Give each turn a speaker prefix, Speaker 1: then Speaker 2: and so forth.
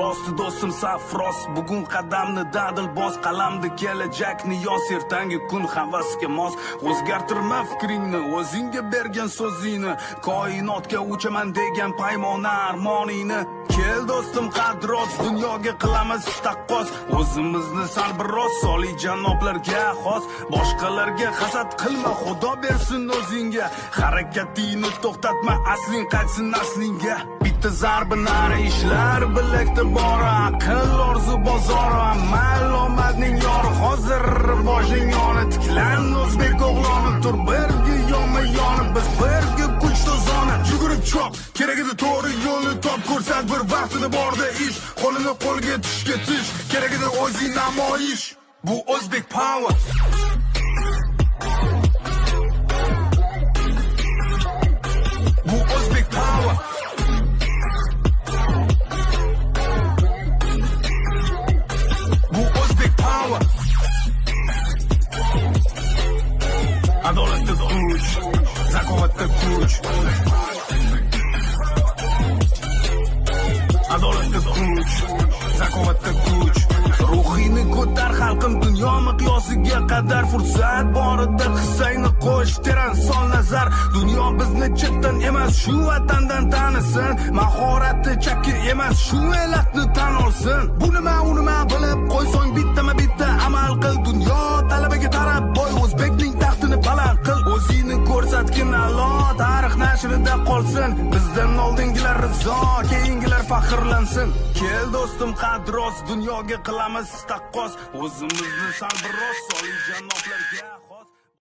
Speaker 1: rost do'stim safros bugun qadamni dadil bos qalamda kelajakni yoz ertangi kun havasga mos o'zgartirma fikringni o'zingga bergan so'zingni koinotga uchaman degan paymona armoningni kel do'stim qadros dunyoga qilamiz taqqos o'zimizni sal biroz soliy janoblarga xos boshqalarga hasad qilma xudo bersin o'zingga harakatingni to'xtatma asling qaytsin naslingga bitta zarbi nari ishlar bilakda bor aql orzu bozor amal omadning yori hozir boshing yoni tiklan o'zbek o'g'loni tur birga yonma yonib biz birga kuch to'zoni yugurib chop kerak edi to'g'ri yo'lni top ko'rsat bir vaqtida borda ish qo'lini qo'lga tushga tish kerak edi o'zing namoyish bu o'zbek power bu o'zbek power bu o'zbek power adolatda kuch zakovatda kuch adolatda kuch zakovatda kuch ruhingni ko'tar xalqim dunyo miqyosiga qadar fursat borida hissangni qo'sh teran sol nazar dunyo bizni chetdan emas shu vatandan tanisin mahorati chakki emas shu elatni tan olsin bu nima u nima bilib qo'ysang bittama bitta amal qil dunyo talabaga tarab boy o'zbekning taxtini baland qil o'zingni ko'rsatgin a'lo tarix nashrida qolsin bizdan oldingilar rizo keyingilar faxrlansin kel do'stim qadros dunyoga qilamiz taqqos o'zimizni sal biroz soliy janoblarga